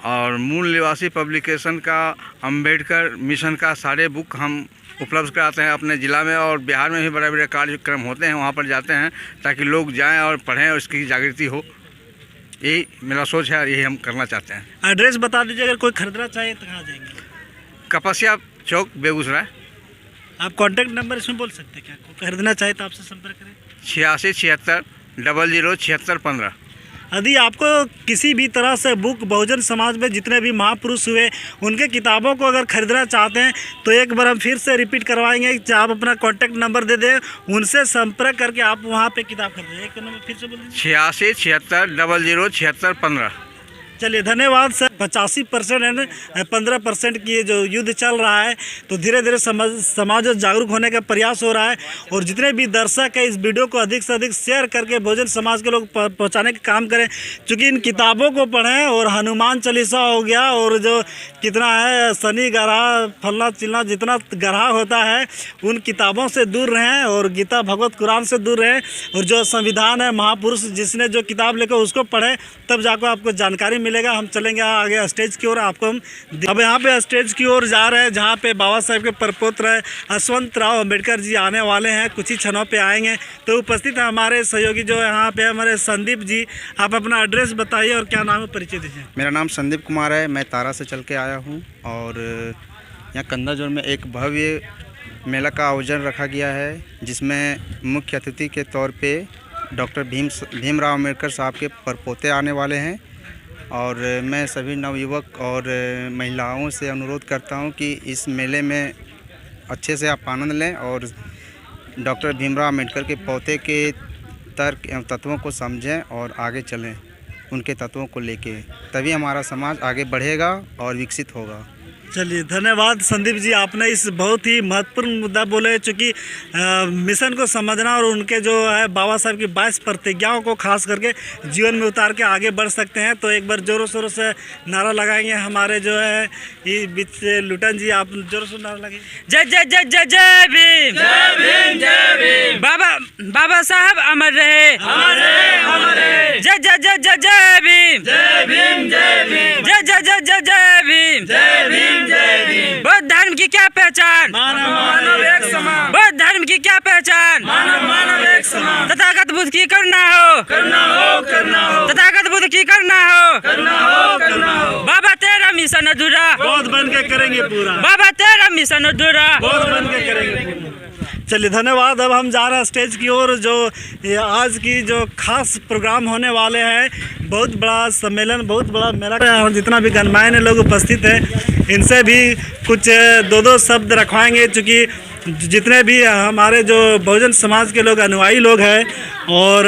C: और मूल निवासी पब्लिकेशन का अम्बेडकर मिशन का सारे बुक हम उपलब्ध कराते हैं अपने ज़िला में, और बिहार में भी बड़े बड़े कार्यक्रम होते हैं, वहाँ पर जाते हैं ताकि लोग जाएँ और पढ़ें और इसकी जागृति हो। यही मेरा सोच है, यही हम करना चाहते हैं।
A: एड्रेस बता दीजिए, अगर कोई खरीदना चाहे तो कहाँ जाएंगे?
C: कपसिया चौक बेगूसराय।
A: आप कांटेक्ट नंबर इसमें बोल सकते हैं क्या? कोई खरीदना चाहे तो आपसे संपर्क करें।
C: 86 76 00 76 15।
A: यदि आपको किसी भी तरह से बुक बहुजन समाज में जितने भी महापुरुष हुए उनके किताबों को अगर खरीदना चाहते हैं तो एक बार हम फिर से रिपीट करवाएंगे कि आप अपना कांटेक्ट नंबर दे दें, उनसे संपर्क करके आप वहां पे किताब खरीदें। एक नंबर फिर से बोल दीजिए।
C: 86 76 00 76 15।
A: चलिए धन्यवाद सर। 85% एंड 15% की ये जो युद्ध चल रहा है तो धीरे धीरे समाज जागरूक होने का प्रयास हो रहा है, और जितने भी दर्शक है इस वीडियो को अधिक से अधिक शेयर करके बहुजन समाज के लोग पहुंचाने का काम करें। क्योंकि इन किताबों को पढ़ें और हनुमान चालीसा हो गया और जो कितना है शनि ग्रह फलना चिलना जितना ग्रह होता है उन किताबों से दूर रहें और गीता भगवत कुरान से दूर रहें, और जो संविधान है महापुरुष जिसने जो किताब लेकर उसको पढ़ें, तब जाकर आपको जानकारी मिलेगा। हम चलेंगे आगे स्टेज की ओर। आपको हम अब यहाँ पे स्टेज की ओर जा रहे हैं जहाँ पे बाबा साहेब के परपोत्र यशवंतराव अम्बेडकर जी आने वाले हैं, कुछ ही क्षणों पे आएंगे। तो उपस्थित है हमारे सहयोगी जो यहाँ पे हमारे संदीप जी। आप अपना एड्रेस बताइए और क्या नाम है, परिचय दीजिए।
R: मेरा नाम संदीप कुमार है, मैं तारा से चल के आया हूँ और यहाँ कंदाजोर में एक भव्य मेला का आयोजन रखा गया है जिसमें मुख्य अतिथि के तौर पर डॉक्टर भीमराव अम्बेडकर साहब के परपोते आने वाले हैं। और मैं सभी नवयुवक और महिलाओं से अनुरोध करता हूं कि इस मेले में अच्छे से आप आनंद लें और डॉक्टर भीमराव अम्बेडकर के पोते के तर्क एवं तत्वों को समझें और आगे चलें उनके तत्वों को लेके, तभी हमारा समाज आगे बढ़ेगा और विकसित होगा।
A: चलिए धन्यवाद संदीप जी, आपने इस बहुत ही महत्वपूर्ण मुद्दा बोले, चूँकि मिशन को समझना और उनके जो है बाबा साहब की 22 प्रतिज्ञाओं को खास करके जीवन में उतार के आगे बढ़ सकते हैं। तो एक बार ज़ोरों शोरों से नारा लगाएंगे हमारे जो है ये बीच से लुटन जी, आप जोरों से नारा लगाइए।
V: जय जय जय जय जय भीम, जय भीम, जय भीम। बाबा साहब अमर रहे, अमर रहे, अमर रहे। जय जय जय जय जय भीम, जय भीम, जय भीम। जय जय जय जय जय भीम, जय भीम, जय भीम। बौद्ध धर्म की क्या पहचान?
A: मानव मानव एक समान।
V: बौद्ध धर्म की क्या पहचान?
A: मानव मानव एक समान।
V: तथागत बुद्ध की करना हो,
A: करना हो, करना हो।
V: तथागत बुद्ध की करना हो,
A: करना हो, करना हो।
V: बाबा तेरा मिशन अधूरा,
A: बौद्ध बन के करेंगे पूरा।
V: बाबा तेरा मिशन अधूरा,
A: बौद्ध बन के करेंगे। चलिए धन्यवाद। अब हम जा रहे हैं स्टेज की ओर। जो ये आज की जो खास प्रोग्राम होने वाले हैं, बहुत बड़ा सम्मेलन, बहुत बड़ा मेला, और जितना भी गणमान्य लोग उपस्थित हैं इनसे भी कुछ दो शब्द रखवाएंगे, चूँकि जितने भी हमारे जो बहुजन समाज के लोग अनुयायी लोग हैं और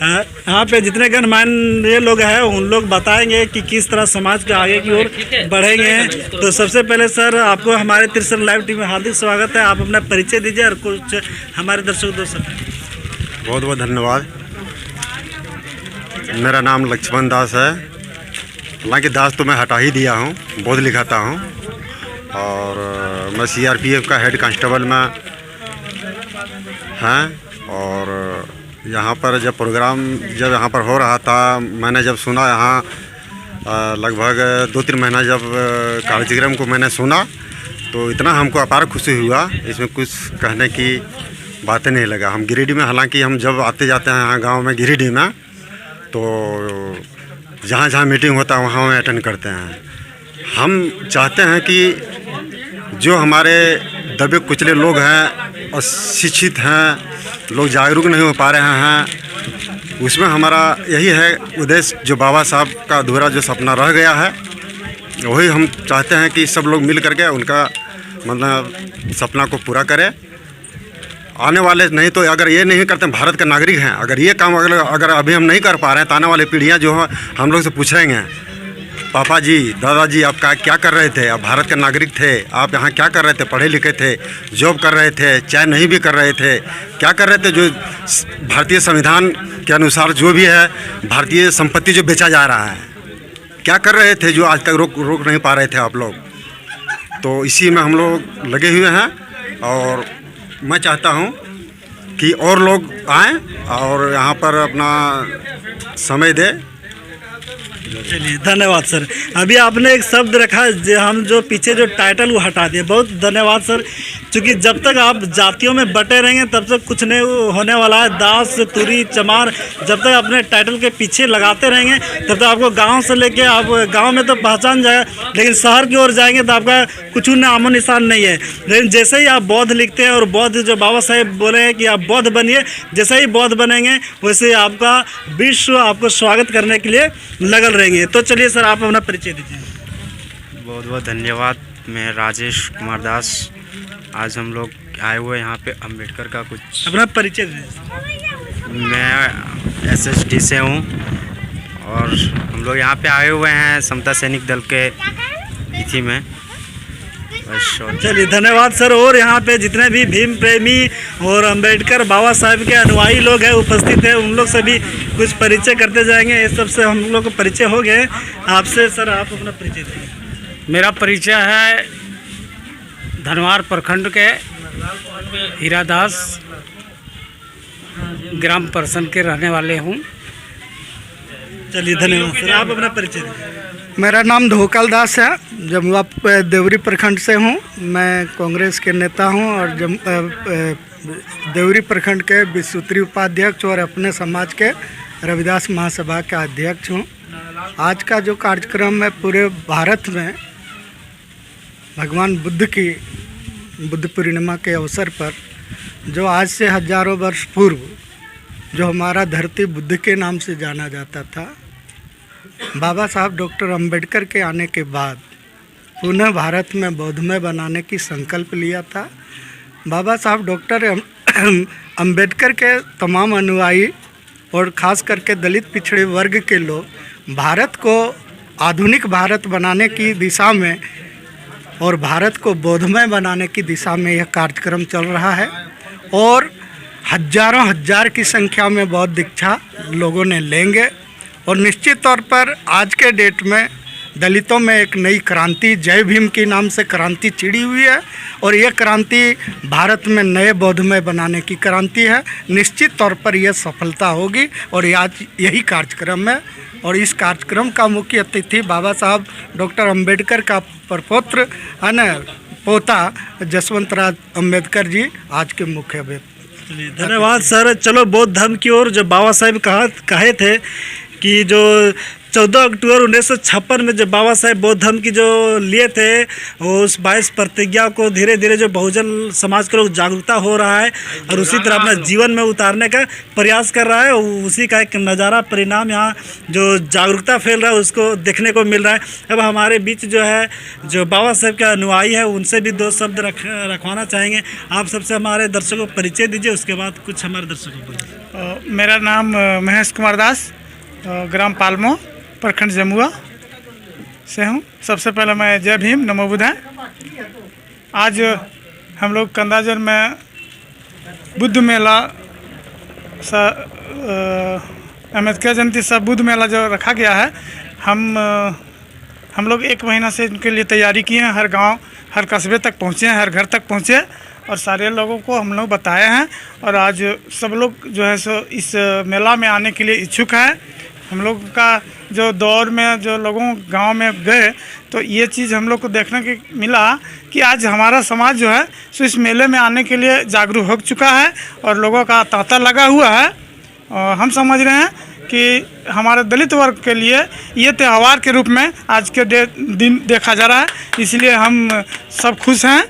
A: यहाँ पे जितने गणमान्य लोग हैं उन लोग बताएंगे कि किस तरह समाज के आगे की ओर बढ़ेंगे। तो सबसे पहले सर आपको हमारे त्रिशूल लाइव टीवी में हार्दिक स्वागत है। आप अपना परिचय दीजिए और कुछ हमारे दर्शक दोस्तों।
F: बहुत बहुत धन्यवाद। मेरा नाम लक्ष्मण दास है। हालांकि दास तो मैं हटा ही दिया हूँ, बौद्ध लिखाता हूँ, और मैं CRPF का हेड कांस्टेबल में हैं। और यहाँ पर जब प्रोग्राम यहाँ पर हो रहा था, मैंने जब सुना यहाँ लगभग 2-3 महीना जब कार्यक्रम को मैंने सुना तो इतना हमको अपार खुशी हुआ, इसमें कुछ कहने की बातें नहीं लगा। हम गिरिडीह में, हालांकि हम जब आते जाते हैं यहाँ गांव में गिरिडीह में, तो जहाँ जहाँ मीटिंग होता है वहाँ अटेंड करते हैं। हम चाहते हैं कि जो हमारे दबे कुचले लोग हैं और शिक्षित हैं, लोग जागरूक नहीं हो पा रहे हैं, उसमें हमारा यही है उद्देश्य, जो बाबा साहब का अधूरा जो सपना रह गया है वही हम चाहते हैं कि सब लोग मिल करके उनका मतलब सपना को पूरा करें। आने वाले, नहीं तो अगर ये नहीं करते, भारत के नागरिक हैं, अगर ये काम अगर अभी हम नहीं कर पा रहे हैं तो आने वाली पीढ़ियाँ जो है हम लोग से पूछेंगे, पापा जी, दादाजी आप क्या कर रहे थे? आप भारत के नागरिक थे, आप यहाँ क्या कर रहे थे? पढ़े लिखे थे, जॉब कर रहे थे, चाहे नहीं भी कर रहे थे, क्या कर रहे थे? जो भारतीय संविधान के अनुसार जो भी है भारतीय संपत्ति जो बेचा जा रहा है, क्या कर रहे थे जो आज तक रोक नहीं पा रहे थे आप लोग? तो इसी में हम लोग लगे हुए हैं और मैं चाहता हूँ कि और लोग आएँ और यहाँ पर अपना समय दें।
A: चलिए धन्यवाद सर। अभी आपने एक शब्द रखा, हम जो पीछे जो टाइटल वो हटा दिए, बहुत धन्यवाद सर। क्योंकि जब तक आप जातियों में बटे रहेंगे तब तक कुछ नहीं होने वाला है। दास, तुरी, चमार, जब तक अपने टाइटल के पीछे लगाते रहेंगे तब तक आपको गांव से लेके आप गांव में तो पहचान जाए, लेकिन शहर की ओर जाएंगे तो आपका कुछ नामो निशान नहीं है। लेकिन जैसे ही आप बौद्ध लिखते हैं और बौद्ध जो बाबा साहेब बोले हैं कि आप बौद्ध बनिए, जैसे ही बौद्ध बनेंगे वैसे ही आपका विश्व आपको स्वागत करने के लिए लगल रहेंगे। तो चलिए सर आप अपना परिचय दीजिए।
R: बहुत बहुत धन्यवाद। मैं राजेश कुमार दास। आज हम लोग आए हुए यहाँ पे अंबेडकर का कुछ
A: अपना परिचय दीजिए।
R: मैं SSD से हूँ और हम लोग यहाँ पे आए हुए हैं समता सैनिक दल के तिथि में।
A: चलिए धन्यवाद सर। और यहाँ पे जितने भी भीम प्रेमी और अंबेडकर बाबा साहब के अनुयायी लोग हैं उपस्थित हैं, उन लोग से भी कुछ परिचय करते जाएंगे। इस सबसे हम लोग को परिचय हो गए। आपसे सर आप अपना परिचय देंगे।
Q: मेरा परिचय है धनवार प्रखंड के हीरादास, ग्राम परसन के रहने वाले हूँ।
A: चलिए धन्यवाद सर। आप अपना परिचय देंगे।
E: मेरा नाम धोकल दास है, जमुआ देवरी प्रखंड से हूँ। मैं कांग्रेस के नेता हूँ और देवरी प्रखंड के विश्वसूत्री उपाध्यक्ष और अपने समाज के रविदास महासभा का अध्यक्ष हूँ। आज का जो कार्यक्रम है पूरे भारत में भगवान बुद्ध की बुद्ध पूर्णिमा के अवसर पर, जो आज से हजारों वर्ष पूर्व जो हमारा धरती बुद्ध के नाम से जाना जाता था, बाबा साहब डॉक्टर अंबेडकर के आने के बाद पुनः भारत में बौद्धमय बनाने की संकल्प लिया था। बाबा साहब डॉक्टर अंबेडकर के तमाम अनुयायी और ख़ास करके दलित पिछड़े वर्ग के लोग भारत को आधुनिक भारत बनाने की दिशा में और भारत को बौद्धमय बनाने की दिशा में यह कार्यक्रम चल रहा है और हजारों हजार की संख्या में बौद्ध दीक्षा लोगों ने लेंगे। और निश्चित तौर पर आज के डेट में दलितों में एक नई क्रांति, जय भीम के नाम से क्रांति छिड़ी हुई है और यह क्रांति भारत में नए बौद्धमय बनाने की क्रांति है। निश्चित तौर पर यह सफलता होगी और आज यही कार्यक्रम है। और इस कार्यक्रम का मुख्य अतिथि बाबा साहब डॉक्टर अंबेडकर का प्रपौत्र है न, पोता जसवंत राज अम्बेडकर जी आज के मुख्य
A: चलिए धन्यवाद सर। चलो बौद्ध धर्म की ओर। जो बाबा साहेब कहे थे कि जो 14 अक्टूबर 1956 में जो बाबा साहेब बौद्ध धर्म की जो लिए थे, उस 22 प्रतिज्ञा को धीरे धीरे जो बहुजन समाज के लोग जागरूकता हो रहा है और उसी तरह अपना जीवन में उतारने का प्रयास कर रहा है। उसी का एक नज़ारा परिणाम यहाँ जो जागरूकता फैल रहा है उसको देखने को मिल रहा है। अब हमारे बीच जो है जो बाबा साहेब के अनुयायी है उनसे भी 2 शब्द रखवाना चाहेंगे। आप सबसे हमारे दर्शकों को परिचय दीजिए, उसके बाद कुछ हमारे दर्शकों को।
Q: मेरा नाम महेश कुमार दास, ग्राम पालमो, प्रखंड जमुआ से हूँ। सबसे पहले मैं जय भीम नमो बुद्धाय। आज हम लोग कंदाजर में बुद्ध मेला अम्बेडकर जयंती सब बुद्ध मेला जो रखा गया है, हम लोग 1 महीना से इनके लिए तैयारी किए हैं। हर गांव हर कस्बे तक पहुँचे हैं, हर घर तक पहुँचे और सारे लोगों को हम लोग बताए हैं। और आज सब लोग जो है सो इस मेला में आने के लिए इच्छुक है। हम लोग का जो दौर में जो लोगों गांव में गए तो ये चीज़ हम लोग को देखने के मिला कि आज हमारा समाज जो है सो इस मेले में आने के लिए जागरूक हो चुका है और लोगों का तांता लगा हुआ है। और हम समझ रहे हैं कि हमारे दलित वर्ग के लिए ये त्यौहार के रूप में आज के दिन देखा जा रहा है, इसलिए हम सब खुश हैं।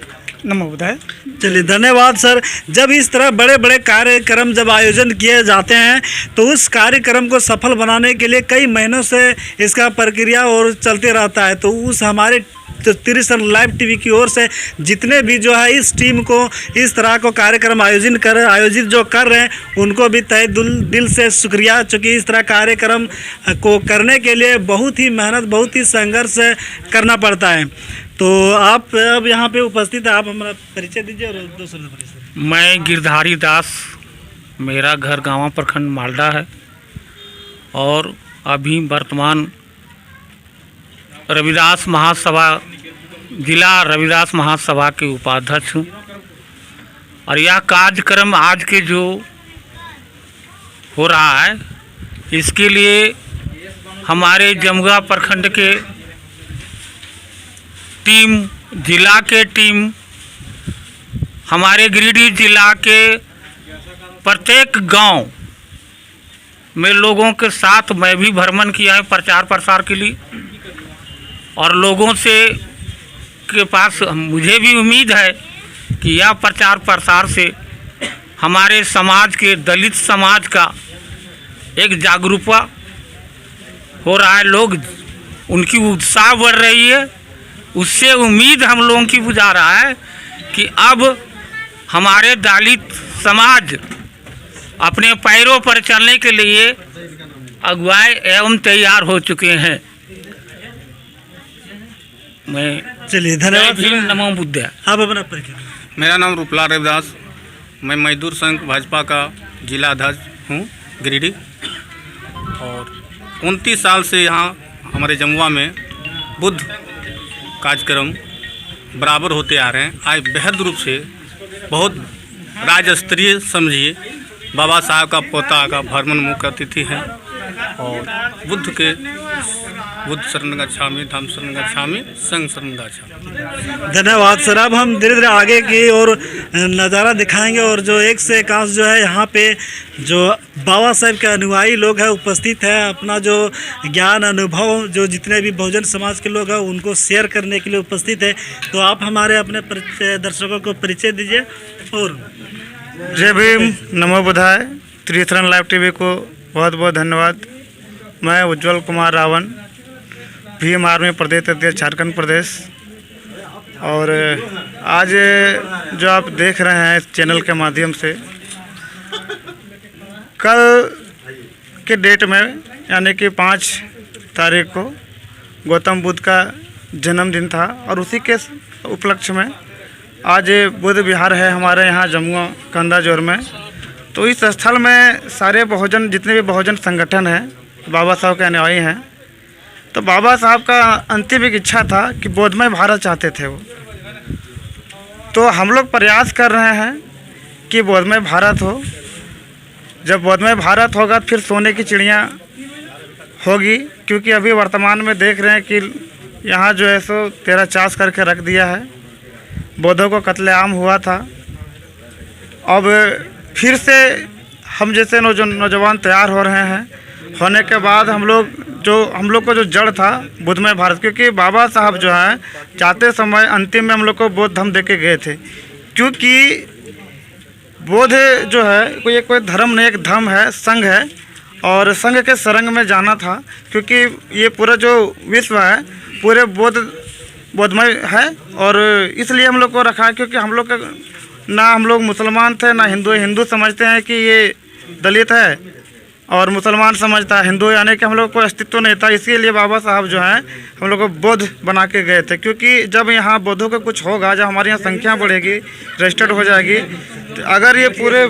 Q: नमो बुद्धाय।
A: चलिए धन्यवाद सर। जब इस तरह बड़े बड़े कार्यक्रम जब आयोजन किए जाते हैं तो उस कार्यक्रम को सफल बनाने के लिए कई महीनों से इसका प्रक्रिया और चलते रहता है। तो उस हमारे त्रिसन लाइव टीवी की ओर से जितने भी जो है इस टीम को इस तरह को कार्यक्रम आयोजित जो कर रहे हैं उनको भी तहे दिल से शुक्रिया, चूँकि इस तरह कार्यक्रम को करने के लिए बहुत ही मेहनत बहुत ही संघर्ष करना पड़ता है। तो आप अब यहाँ पे उपस्थित है, आप हमारा परिचय दीजिए और दूसरा परिचय।
G: मैं गिरधारी दास, मेरा घर गाँव प्रखंड मालडा है और अभी वर्तमान रविदास महासभा जिला रविदास महासभा के उपाध्यक्ष हूँ। और यह कार्यक्रम आज के जो हो रहा है इसके लिए हमारे जमुआ प्रखंड के टीम, जिला के टीम, हमारे गिरिडीह जिला के प्रत्येक गांव में लोगों के साथ मैं भी भ्रमण किया है प्रचार प्रसार के लिए। और लोगों से के पास मुझे भी उम्मीद है कि यह प्रचार प्रसार से हमारे समाज के दलित समाज का एक जागरूकता हो रहा है, लोग उनकी उत्साह बढ़ रही है। उससे उम्मीद हम लोगों की बुझा रहा है कि अब हमारे दलित समाज अपने पैरों पर चलने के लिए अगुवाए एवं तैयार हो चुके हैं। मैं
A: चलिए धन्यवाद।
G: नमो बुद्धाय।
A: आप अपना परिचय।
L: मेरा नाम रूपलाल रविदास, मैं मजदूर संघ भाजपा का जिला अध्यक्ष हूँ गिरिडीह। और 29 साल से यहाँ हमारे जमुआ में बुद्ध कार्यक्रम बराबर होते आ रहे हैं। आज बेहद रूप से बहुत राज्य स्तरीय समझिए बाबा साहब का पोता का भ्रमण मुख्य अतिथि है। और बुद्ध शरण गच्छामि, धम्म शरण गच्छामि, संघ शरण गच्छामि।
A: धन्यवाद सर। अब हम धीरे धीरे आगे की और नज़ारा दिखाएंगे और जो एक से एक आंख जो है यहाँ पे जो बाबा साहेब के अनुयायी लोग हैं उपस्थित है, अपना जो ज्ञान अनुभव जो जितने भी बहुजन समाज के लोग हैं उनको शेयर करने के लिए उपस्थित है। तो आप हमारे अपने दर्शकों को परिचय दीजिए। और
D: जय भीम नमो बुद्धाय। त्रिथरन लाइव टीवी को बहुत बहुत धन्यवाद। मैं उज्जवल कुमार रावण, भीम आर्मी प्रदेश अध्यक्ष झारखंड प्रदेश। और आज जो आप देख रहे हैं इस चैनल के माध्यम से, कल के डेट में यानी कि 5 तारीख को गौतम बुद्ध का जन्मदिन था और उसी के उपलक्ष्य में आज बुद्ध विहार है हमारे यहाँ जमुआ कंदाजोर में। तो इस स्थल में सारे बहुजन जितने भी बहुजन संगठन हैं बाबा साहब के अनुयायी हैं। तो बाबा साहब का अंतिम एक इच्छा था कि बौद्धमय भारत चाहते थे वो। तो हम लोग प्रयास कर रहे हैं कि बौद्धमय भारत हो। जब बौद्धमय भारत होगा फिर सोने की चिड़िया होगी, क्योंकि अभी वर्तमान में देख रहे हैं कि यहाँ जो है सो 13 चास करके रख दिया है।
Q: बौद्धों को कत्लेआम हुआ था। अब फिर से हम जैसे नौजवान तैयार हो रहे हैं, होने के बाद हम लोग को जो जड़ था बुद्धमय भारत, क्योंकि बाबा साहब जो है जाते समय अंतिम में हम लोग को बौद्ध धर्म दे के गए थे। क्योंकि बौद्ध जो है कोई धर्म नहीं, एक धर्म है, संघ है, और संघ के सरंग में जाना था। क्योंकि ये पूरा जो विश्व है पूरे बौद्धमय है, और इसलिए हम लोग को रखा है। क्योंकि हम लोग ना हम लोग मुसलमान थे ना हिंदू समझते हैं कि ये दलित है, और मुसलमान समझता है हिंदू, यानी कि हम लोग को अस्तित्व नहीं था। इसीलिए बाबा साहब जो हैं हम लोग को बौद्ध बना के गए थे। क्योंकि जब यहाँ बौद्धों का कुछ होगा, जब हमारे यहाँ संख्या बढ़ेगी, रजिस्टर्ड हो जाएगी, तो अगर ये पूरे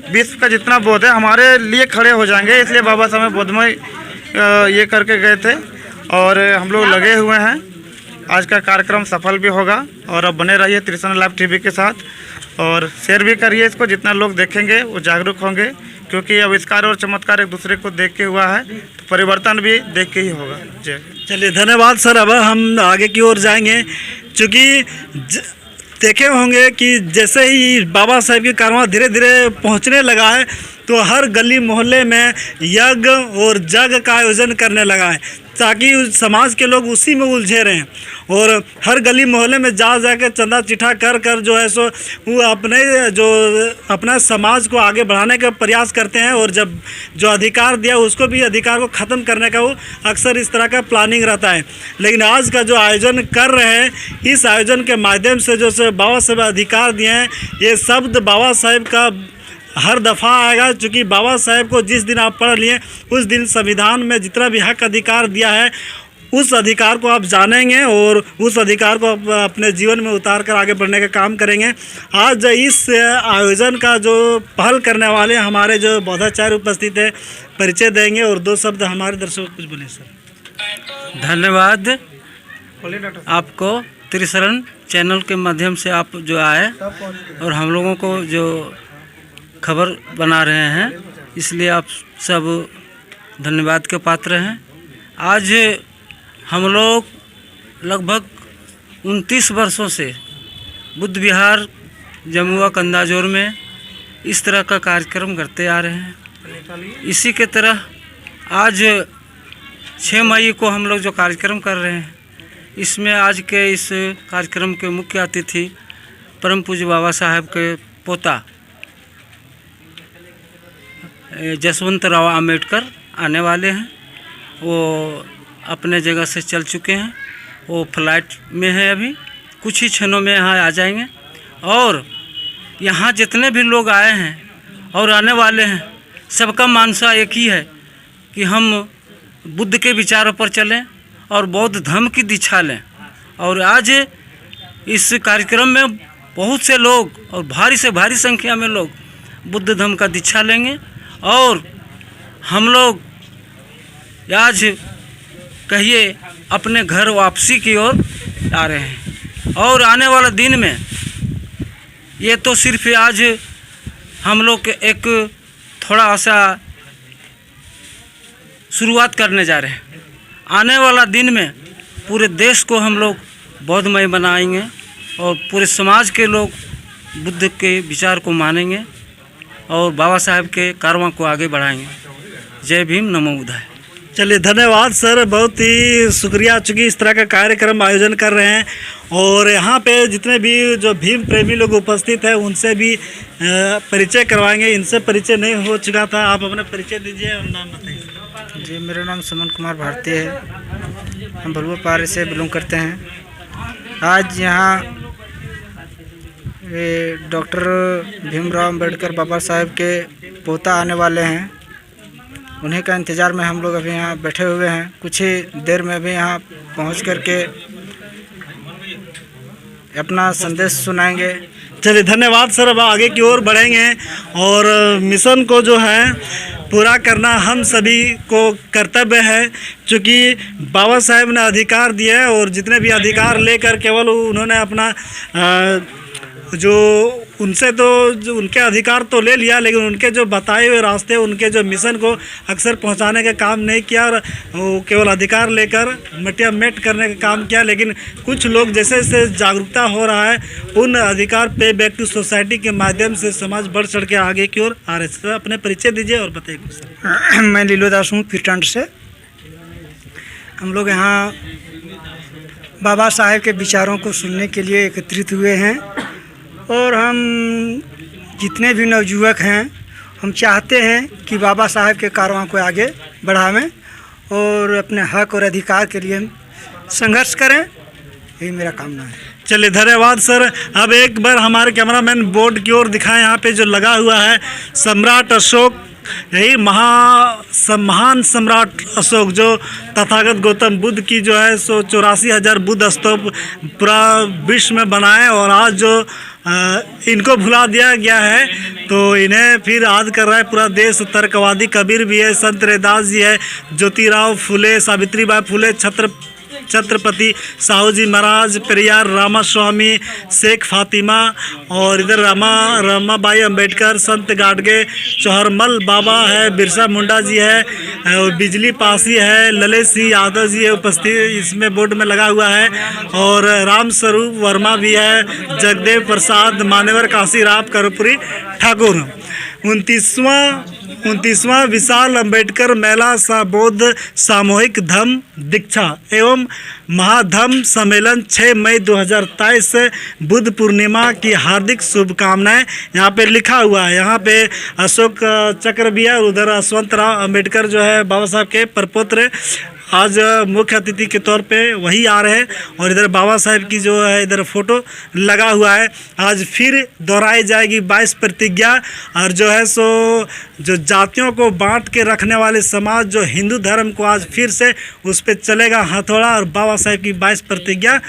Q: विश्व का जितना बौद्ध है हमारे लिए खड़े हो जाएंगे। इसलिए बाबा साहब बौद्धमय ये करके गए थे, और हम लोग लगे हुए हैं। आज का कार्यक्रम सफल भी होगा, और अब बने रहिए त्रिशरण लाइव टीवी के साथ, और शेयर भी करिए इसको। जितना लोग देखेंगे वो जागरूक होंगे, क्योंकि आविष्कार और चमत्कार एक दूसरे को देख के हुआ है, तो परिवर्तन भी देख के ही होगा।
A: चलिए धन्यवाद सर। अब हम आगे की ओर जाएंगे, चूँकि देखे होंगे कि जैसे ही बाबा साहब की कारवां धीरे धीरे पहुंचने लगा है, तो हर गली मोहल्ले में यज्ञ और जग का आयोजन करने लगा है, ताकि समाज के लोग उसी में उलझे रहें। और हर गली मोहल्ले में जा कर चंदा चिट्ठा कर जो है सो वो अपना समाज को आगे बढ़ाने का प्रयास करते हैं। और जब जो अधिकार दिया उसको भी अधिकार को ख़त्म करने का वो अक्सर इस तरह का प्लानिंग रहता है। लेकिन आज का जो आयोजन कर रहे हैं, इस आयोजन के माध्यम से जो बाबा साहब अधिकार दिए हैं, ये शब्द बाबा साहब का हर दफ़ा आएगा। चूँकि बाबा साहब को जिस दिन आप पढ़ लिए, उस दिन संविधान में जितना भी हक अधिकार दिया है, उस अधिकार को आप जानेंगे और उस अधिकार को अपने जीवन में उतार कर आगे बढ़ने का काम करेंगे। आज इस आयोजन का जो पहल करने वाले हमारे जो बौद्धाचार्य उपस्थित है, परिचय देंगे और दो शब्द हमारे दर्शकों को कुछ बोले सर।
V: धन्यवाद आपको, त्रिशरण चैनल के माध्यम से आप जो आए और हम लोगों को जो खबर बना रहे हैं, इसलिए आप सब धन्यवाद के पात्र हैं। आज हम लोग लगभग 29 वर्षों से बुद्ध विहार जमुआ कंदाजोर में इस तरह का कार्यक्रम करते आ रहे हैं। इसी के तरह आज 6 मई को हम लोग जो कार्यक्रम कर रहे हैं, इसमें आज के इस कार्यक्रम के मुख्य अतिथि परम पूज्य बाबा साहब के पोता जसवंतराव आम्बेडकर आने वाले हैं। वो अपने जगह से चल चुके हैं, वो फ्लाइट में है, अभी कुछ ही क्षणों में यहाँ आ जाएंगे। और यहाँ जितने भी लोग आए हैं और आने वाले हैं, सबका मानसा एक ही है कि हम बुद्ध के विचारों पर चलें और बौद्ध धर्म की दीक्षा लें। और आज इस कार्यक्रम में बहुत से लोग और भारी से भारी संख्या में लोग बुद्ध धर्म का दीक्षा लेंगे। और हम लोग आज कहिए अपने घर वापसी की ओर आ रहे हैं। और आने वाला दिन में ये तो सिर्फ आज हम लोग एक थोड़ा सा शुरुआत करने जा रहे हैं। आने वाला दिन में पूरे देश को हम लोग बौद्धमय बनाएंगे और पूरे समाज के लोग बुद्ध के विचार को मानेंगे और बाबा साहब के कारवां को आगे बढ़ाएंगे। जय भीम, नमो बुद्धाय।
A: चलिए धन्यवाद सर, बहुत ही शुक्रिया। चूँकि इस तरह का कार्यक्रम आयोजन कर रहे हैं और यहाँ पे जितने भी जो भीम प्रेमी लोग उपस्थित हैं उनसे भी परिचय करवाएंगे। इनसे परिचय नहीं हो चुका था, आप अपना परिचय दीजिए और नाम बताइए।
B: जी, मेरा नाम सुमन कुमार भारती है, हम भलुआ पारे से बिलोंग करते हैं। आज यहाँ डॉक्टर भीमराव अंबेडकर बाबा साहब के पोता आने वाले हैं, उन्हीं का इंतज़ार में हम लोग अभी यहाँ बैठे हुए हैं। कुछ ही देर में भी यहाँ पहुँच करके अपना संदेश सुनाएंगे।
A: चलिए धन्यवाद सर। अब आगे की ओर बढ़ेंगे और मिशन को जो है पूरा करना हम सभी को कर्तव्य है। क्योंकि बाबा साहब ने अधिकार दिया है और जितने भी अधिकार लेकर केवल उन्होंने अपना जो उनसे तो जो उनके अधिकार तो ले लिया, लेकिन उनके जो बताए हुए रास्ते, उनके जो मिशन को अक्सर पहुंचाने का काम नहीं किया और वो केवल अधिकार लेकर मटिया मेट करने का काम किया। लेकिन कुछ लोग जैसे जैसे जागरूकता हो रहा है उन अधिकार पे बैक टू सोसाइटी के माध्यम से समाज बढ़ चढ़ के आगे की ओर आ रहे हैं। अपने परिचय दीजिए और बताइए कुछ।
E: मैं लीलो दास हूँ पिरटंड से। हम लोग यहाँ बाबा साहेब के विचारों को सुनने के लिए एकत्रित हुए हैं और हम जितने भी नवयुवक हैं हम चाहते हैं कि बाबा साहेब के कारवां को आगे बढ़ावें और अपने हक और अधिकार के लिए संघर्ष करें, यही मेरा कामना है।
A: चलिए धन्यवाद सर। अब एक बार हमारे कैमरामैन बोर्ड की ओर दिखाएं, यहाँ पे जो लगा हुआ है सम्राट अशोक, यही महान सम्राट अशोक जो तथागत गौतम बुद्ध की जो है 84,000 बुद्ध स्तूप पूरा विश्व में बनाए और आज जो इनको भुला दिया गया है तो इन्हें फिर याद कर रहा है पूरा देश। तर्कवादी कबीर भी है, संत रैदास जी है, ज्योतिराव फुले, सावित्रीबाई फुले, छत्रपति साहू जी महाराज, पेरियार रामास्वामी, शेख फातिमा और इधर रमाबाई अंबेडकर, संत गाडगे, चौहरमल बाबा है, बिरसा मुंडा जी है और बिजली पासी है, ललित सिंह यादव जी है उपस्थित इसमें बोर्ड में लगा हुआ है और राम स्वरूप वर्मा भी है, जगदेव प्रसाद, मान्यवर काशीराव कर्पूरी ठाकुर। 29वां विशाल अंबेडकर मेला बौद्ध सामूहिक धम्म दीक्षा एवं महाधम्म सम्मेलन 6 मई 2023 बुद्ध पूर्णिमा की हार्दिक शुभकामनाएं यहाँ पे लिखा हुआ है। यहाँ पे अशोक चक्र भी है और उधर यशवंतराव अंबेडकर जो है बाबा साहब के परपोत्र आज मुख्य अतिथि के तौर पे वही आ रहे हैं और इधर बाबा साहब की जो है इधर फोटो लगा हुआ है। आज फिर दोहराई जाएगी 22 प्रतिज्ञा और जो है सो जो जातियों को बांट के रखने वाले समाज जो हिंदू धर्म को आज फिर से उस पर चलेगा हथौड़ा और बाबा साहब की 22 प्रतिज्ञा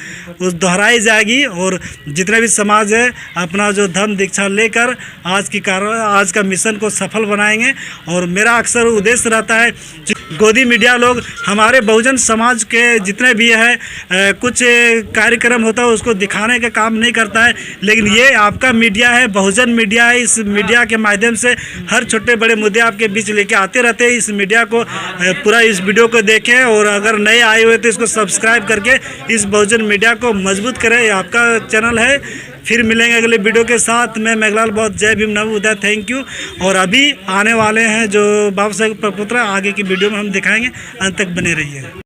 A: उस दोहराई जाएगी और जितने भी समाज है अपना जो धर्म दीक्षा लेकर आज का मिशन को सफल बनाएंगे। और मेरा अक्सर उद्देश्य रहता है गोदी मीडिया लोग हमारे बहुजन समाज के जितने भी है कुछ कार्यक्रम होता है उसको दिखाने का काम नहीं करता है, लेकिन ये आपका मीडिया है, बहुजन मीडिया है। इस मीडिया के माध्यम से हर छोटे बड़े मुद्दे आपके बीच लेके आते रहते हैं। इस मीडिया को पूरा इस वीडियो को देखें और अगर नए आए हुए तो इसको सब्सक्राइब करके इस बहुजन मीडिया को मजबूत करें। ये आपका चैनल है। फिर मिलेंगे अगले वीडियो के साथ। मैं मेघलाल बहुत जय भीम नमो उदय, थैंक यू। और अभी आने वाले हैं जो बाबा साहेब प्रपुत्र आगे की वीडियो में हम दिखाएंगे, अंत तक बने रहिए।